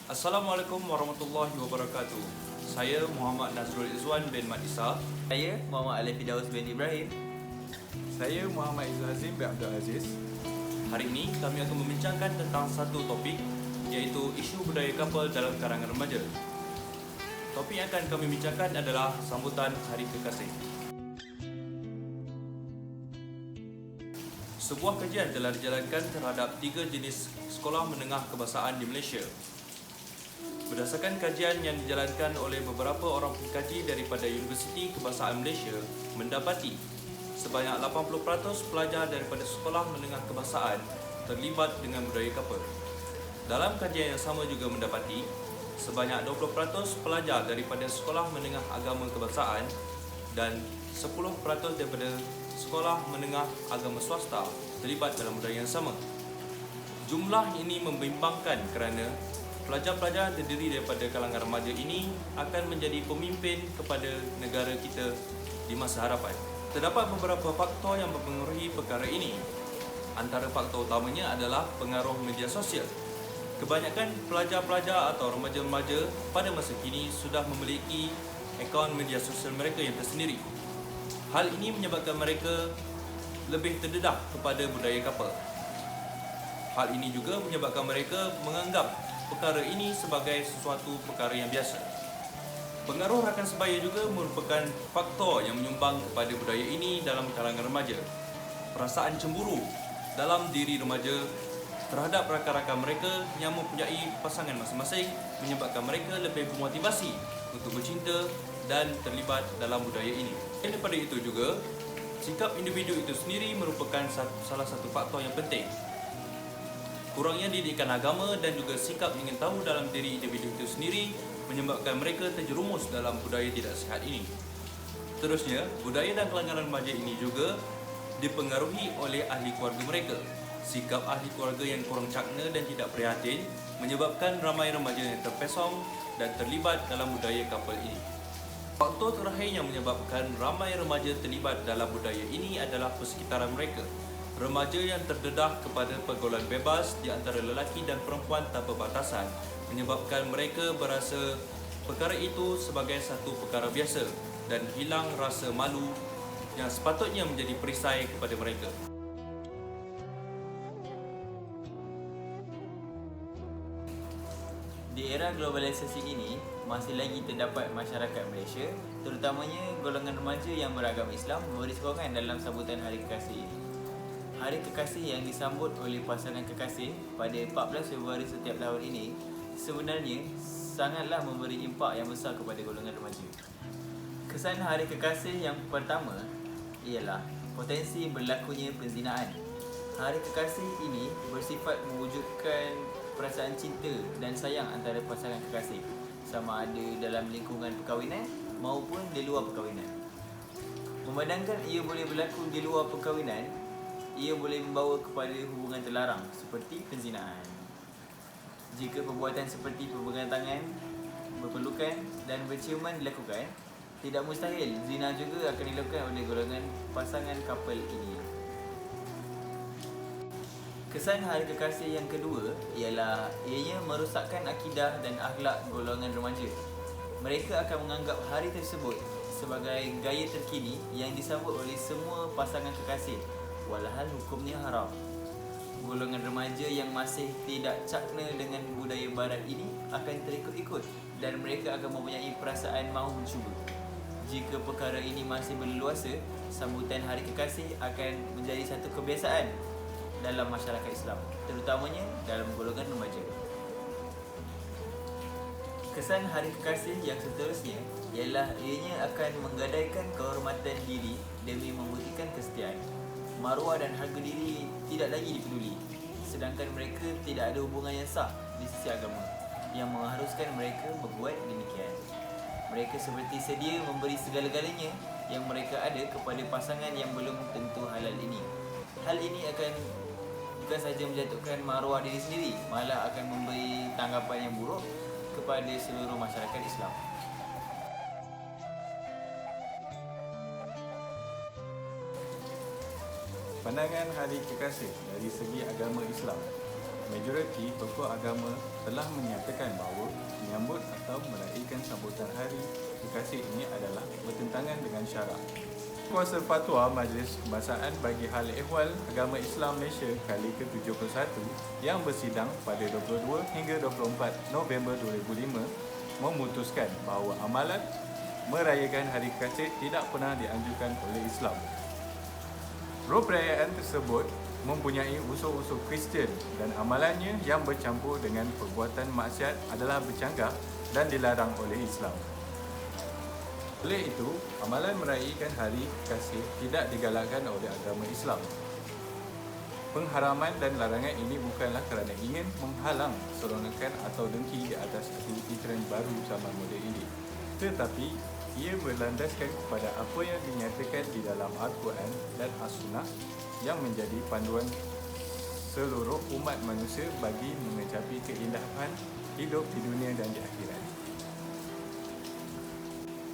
Assalamualaikum warahmatullahi wabarakatuh. Saya Muhammad Nazrul Izwan bin Madisa. Saya Muhammad Alif Fidaus bin Ibrahim. Saya Muhammad Izzazim bin Abdul Aziz. Hari ini kami akan membincangkan tentang satu topik, iaitu isu budaya kapal dalam kalangan remaja. Topik yang akan kami bincangkan adalah sambutan Hari Kekasih. Sebuah kajian telah dijalankan terhadap 3 jenis sekolah menengah kebahasaan di Malaysia. Berdasarkan kajian yang dijalankan oleh beberapa orang pengkaji daripada Universiti Kebahasaan Malaysia, mendapati sebanyak 80% pelajar daripada sekolah menengah kebahasaan terlibat dengan budaya kapal. Dalam kajian yang sama juga mendapati sebanyak 20% pelajar daripada sekolah menengah agama kebahasaan dan 10% daripada sekolah menengah agama swasta terlibat dalam budaya yang sama. Jumlah ini membimbangkan kerana pelajar-pelajar yang terdiri daripada kalangan remaja ini akan menjadi pemimpin kepada negara kita di masa hadapan. Terdapat beberapa faktor yang mempengaruhi perkara ini. Antara faktor utamanya adalah pengaruh media sosial. Kebanyakan pelajar-pelajar atau remaja-remaja pada masa kini sudah memiliki akaun media sosial mereka yang tersendiri. Hal ini menyebabkan mereka lebih terdedah kepada budaya kapal. Hal ini juga menyebabkan mereka menganggap perkara ini sebagai sesuatu perkara yang biasa. Pengaruh rakan sebaya juga merupakan faktor yang menyumbang kepada budaya ini dalam kalangan remaja. Perasaan cemburu dalam diri remaja terhadap rakan-rakan mereka yang mempunyai pasangan masing-masing menyebabkan mereka lebih bermotivasi untuk bercinta dan terlibat dalam budaya ini. Daripada itu juga, sikap individu itu sendiri merupakan salah satu faktor yang penting. Kurangnya didikan agama dan juga sikap ingin tahu dalam diri individu itu sendiri menyebabkan mereka terjerumus dalam budaya tidak sihat ini. Terusnya, budaya dan kelangaran remaja ini juga dipengaruhi oleh ahli keluarga mereka. Sikap ahli keluarga yang kurang cakna dan tidak prihatin menyebabkan ramai remaja yang terpesong dan terlibat dalam budaya kapal ini. Faktor terakhir yang menyebabkan ramai remaja terlibat dalam budaya ini adalah persekitaran mereka. Remaja yang terdedah kepada pergaulan bebas di antara lelaki dan perempuan tanpa batasan menyebabkan mereka berasa perkara itu sebagai satu perkara biasa dan hilang rasa malu yang sepatutnya menjadi perisai kepada mereka. Di era globalisasi ini, masih lagi terdapat masyarakat Malaysia, terutamanya golongan remaja yang beragama Islam, memberi sokongan dalam sambutan Hari Kekasih ini. Hari Kekasih yang disambut oleh pasangan kekasih pada 14 Februari setiap tahun ini sebenarnya sangatlah memberi impak yang besar kepada golongan remaja. Kesan Hari Kekasih yang pertama ialah potensi berlakunya perzinaan. Hari Kekasih ini bersifat mewujudkan perasaan cinta dan sayang antara pasangan kekasih, sama ada dalam lingkungan perkahwinan maupun di luar perkahwinan. Memandangkan ia boleh berlaku di luar perkahwinan, ia boleh membawa kepada hubungan terlarang seperti perzinaan. Jika perbuatan seperti perpegangan tangan, berpelukan dan berciuman dilakukan, tidak mustahil zina juga akan dilakukan oleh golongan pasangan couple ini. Kesan Hari Kekasih yang kedua ialah ianya merosakkan akidah dan akhlak golongan remaja. Mereka akan menganggap hari tersebut sebagai gaya terkini yang disambut oleh semua pasangan kekasih, walhal hukumnya haram. Golongan remaja yang masih tidak cakna dengan budaya barat ini akan terikut-ikut dan mereka akan mempunyai perasaan mahu mencuba. Jika perkara ini masih berleluasa, sambutan Hari Kekasih akan menjadi satu kebiasaan dalam masyarakat Islam, terutamanya dalam golongan remaja. Kesan Hari Kekasih yang seterusnya ialah ianya akan menggadaikan kehormatan diri demi membuktikan kesetiaan. Maruah dan harga diri tidak lagi dipeduli, sedangkan mereka tidak ada hubungan yang sah di sisi agama yang mengharuskan mereka berbuat demikian. Mereka seperti sedia memberi segala-galanya yang mereka ada kepada pasangan yang belum tentu halal ini. Hal ini akan bukan sahaja menjatuhkan maruah diri sendiri, malah akan memberi tanggapan yang buruk kepada seluruh masyarakat Islam. Pandangan Hari Kekasih dari segi agama Islam. majoriti tokoh agama telah menyatakan bahawa menyambut atau meraihkan sambutan Hari Kekasih ini adalah bertentangan dengan syarak. Kuasa Fatwa Majlis Kebangsaan bagi Hal Ehwal Agama Islam Malaysia kali ke-71 yang bersidang pada 22 hingga 24 November 2005 memutuskan bahawa amalan merayakan Hari Kekasih tidak pernah dianjurkan oleh Islam. Roh perayaan tersebut mempunyai unsur-unsur Kristian dan amalannya yang bercampur dengan perbuatan maksiat adalah bercanggah dan dilarang oleh Islam. Oleh itu, amalan meraihkan Hari Kekasih tidak digalakkan oleh agama Islam. Pengharaman dan larangan ini bukanlah kerana ingin menghalang seronokan atau dengki di atas aktiviti trend baru zaman moden ini, tetapi ia berlandaskan kepada apa yang dinyatakan di dalam Al-Quran dan As-Sunnah yang menjadi panduan seluruh umat manusia bagi mengecapi keindahan hidup di dunia dan di akhirat.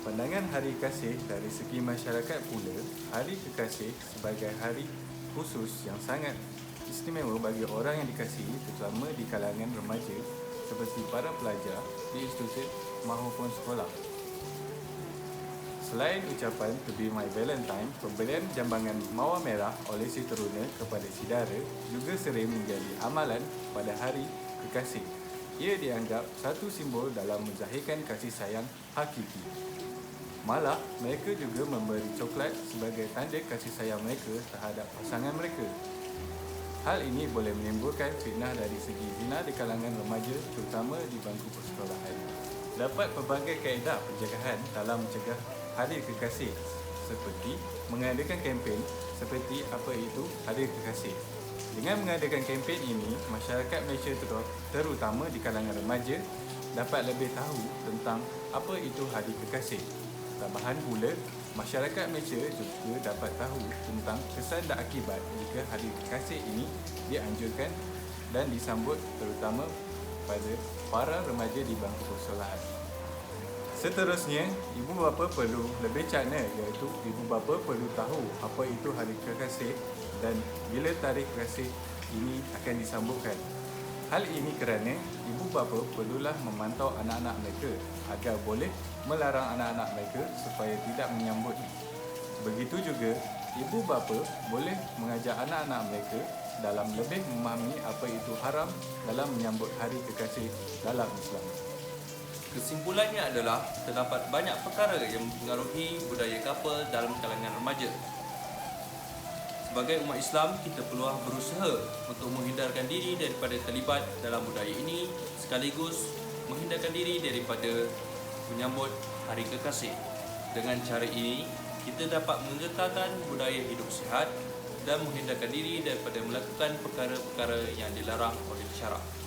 Pandangan Hari Kekasih dari segi masyarakat pula, Hari Kekasih sebagai hari khusus yang sangat istimewa bagi orang yang dikasihi, terutama di kalangan remaja seperti para pelajar di institut maupun sekolah. Selain ucapan To Be My Valentine, pemberian jambangan mawar merah oleh si teruna kepada si dara juga sering menjadi amalan pada Hari Kekasih. Ia dianggap satu simbol dalam menzahirkan kasih sayang hakiki. Malah, mereka juga memberi coklat sebagai tanda kasih sayang mereka terhadap pasangan mereka. Hal ini boleh menimbulkan fitnah dari segi zina di kalangan remaja, terutama di bangku persekolahan. Dapat pelbagai kaedah pencegahan dalam mencegah Hari Kekasih, seperti mengadakan kempen seperti apa itu Hari Kekasih. Dengan mengadakan kempen ini, masyarakat Malaysia terutama di kalangan remaja dapat lebih tahu tentang apa itu Hari Kekasih. Tambahan pula, masyarakat Malaysia juga dapat tahu tentang kesan dan akibat jika Hari Kekasih ini dianjurkan dan disambut terutama pada para remaja di bangku persekolahan. Seterusnya, ibu bapa perlu lebih cakna, iaitu ibu bapa perlu tahu apa itu Hari Kekasih dan bila tarikh kekasih ini akan disambutkan. Hal ini kerana ibu bapa perlulah memantau anak-anak mereka agar boleh melarang anak-anak mereka supaya tidak menyambutnya. Begitu juga, ibu bapa boleh mengajar anak-anak mereka dalam lebih memahami apa itu haram dalam menyambut Hari Kekasih dalam Islam. Kesimpulannya adalah terdapat banyak perkara yang mempengaruhi budaya couple dalam kalangan remaja. Sebagai umat Islam, kita perlu berusaha untuk menghindarkan diri daripada terlibat dalam budaya ini sekaligus menghindarkan diri daripada menyambut Hari Kekasih. Dengan cara ini, kita dapat mengekalkan budaya hidup sihat dan menghindarkan diri daripada melakukan perkara-perkara yang dilarang oleh syarak.